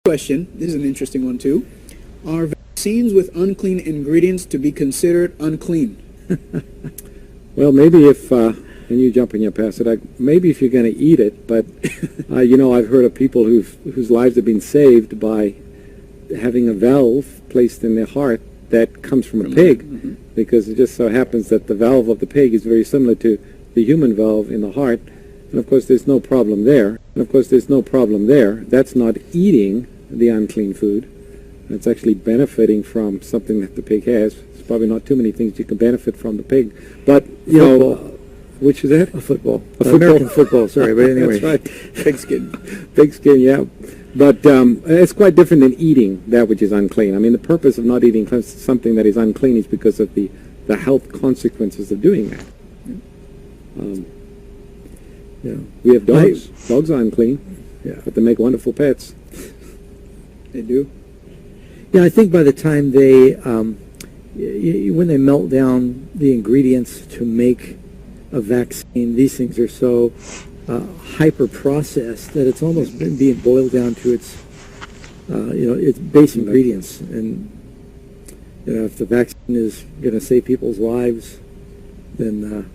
question, this is an interesting one too. Are vaccines with unclean ingredients to be considered unclean? Well, maybe if, and you jump in your Pastor, maybe if you're going to eat it, but, I've heard of people whose lives have been saved by having a valve placed in their heart that comes from a pig, because it just so happens that the valve of the pig is very similar to the human valve in the heart, and of course there's no problem there. That's not eating the unclean food. It's actually benefiting from something that the pig has. There's probably not too many things you can benefit from the pig, but which is that? A football. American football, sorry, but anyway. That's right. Pigskin, yeah. But it's quite different than eating that which is unclean. I mean, the purpose of not eating something that is unclean is because of the health consequences of doing that. We have dogs. Dogs are unclean, but they make wonderful pets. They do? Yeah, I think by the time they, when they melt down the ingredients to make a vaccine, these things are so hyper-processed that it's almost being boiled down to its base ingredients. And if the vaccine is going to save people's lives, then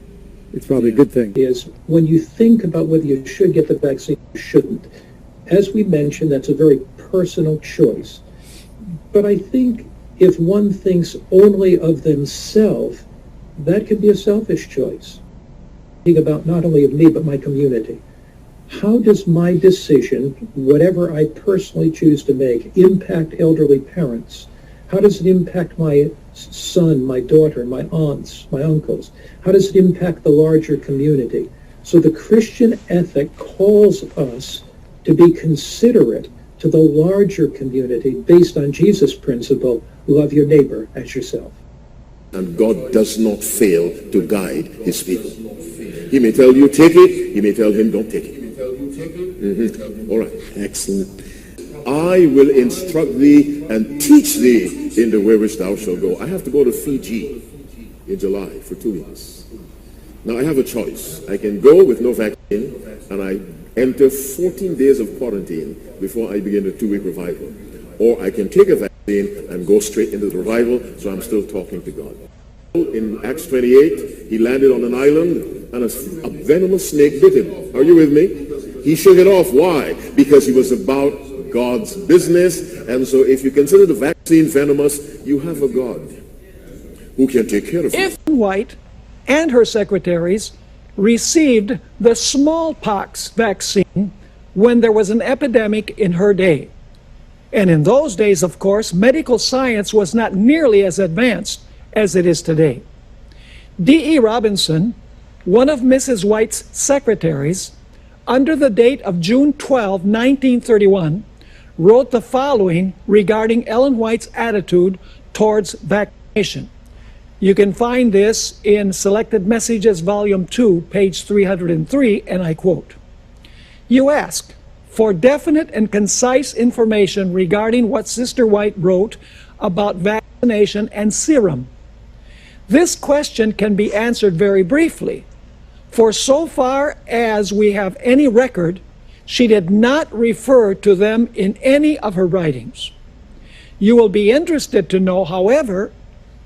it's probably a good thing. Is when you think about whether you should get the vaccine or shouldn't, as we mentioned, that's a very personal choice. But I think if one thinks only of themselves, that could be a selfish choice. Think about not only of me, but my community. How does my decision, whatever I personally choose to make, impact elderly parents? How does it impact my son, my daughter, my aunts, my uncles? How does it impact the larger community? So the Christian ethic calls us to be considerate to the larger community based on Jesus' principle, love your neighbor as yourself. And God does not fail to guide his people. He may tell you, take it. He may tell him, don't take it. All right. Excellent. I will instruct thee and teach thee in the way which thou shalt go. I have to go to Fiji in July for 2 weeks. Now I have a choice. I can go with no vaccine and I enter 14 days of quarantine before I begin the 2-week revival. Or I can take a vaccine and go straight into the revival, so I'm still talking to God. In Acts 28, he landed on an island and a venomous snake bit him. Are you with me? He shook it off. Why? Because he was about God's business. And so if you consider the vaccine venomous, you have a God who can take care of you. If White and her secretaries received the smallpox vaccine when there was an epidemic in her day. And in those days, of course, medical science was not nearly as advanced as it is today. D.E. Robinson, one of Mrs. White's secretaries, under the date of June 12, 1931, wrote the following regarding Ellen White's attitude towards vaccination. You can find this in Selected Messages, Volume 2, page 303, and I quote, "You ask for definite and concise information regarding what Sister White wrote about vaccination and serum. This question can be answered very briefly, for so far as we have any record, she did not refer to them in any of her writings. You will be interested to know, however,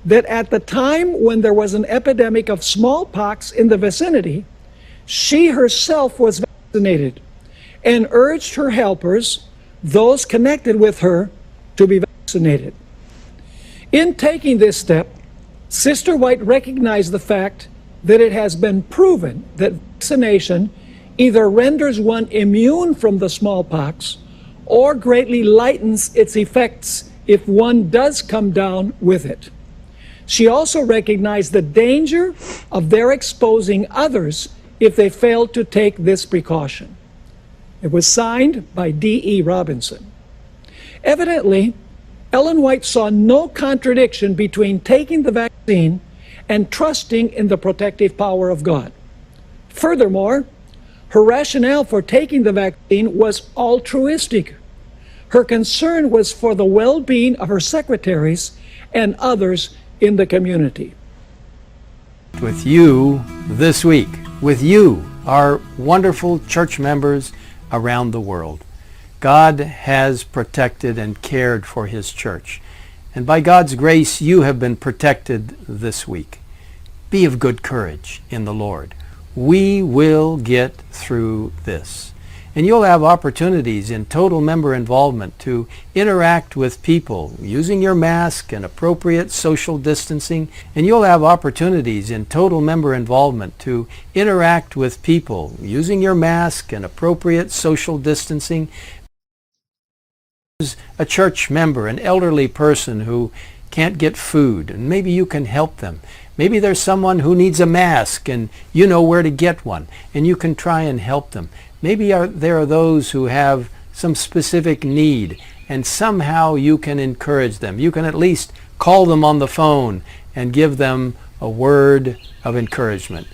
that at the time when there was an epidemic of smallpox in the vicinity, she herself was vaccinated and urged her helpers, those connected with her, to be vaccinated. In taking this step, Sister White recognized the fact that it has been proven that vaccination either renders one immune from the smallpox or greatly lightens its effects if one does come down with it. She also recognized the danger of their exposing others if they failed to take this precaution." It was signed by D.E. Robinson. Evidently, Ellen White saw no contradiction between taking the vaccine and trusting in the protective power of God. Furthermore, her rationale for taking the vaccine was altruistic. Her concern was for the well-being of her secretaries and others in the community. With you this week, with you, our wonderful church members around the world. God has protected and cared for His church. And by God's grace, you have been protected this week. Be of good courage in the Lord. We will get through this. And you'll have opportunities in total member involvement to interact with people using your mask and appropriate social distancing. And you'll have opportunities in total member involvement to interact with people using your mask and appropriate social distancing. A church member, an elderly person who can't get food, and maybe you can help them. Maybe there's someone who needs a mask and you know where to get one, and you can try and help them. Maybe there are those who have some specific need, and somehow you can encourage them. You can at least call them on the phone and give them a word of encouragement.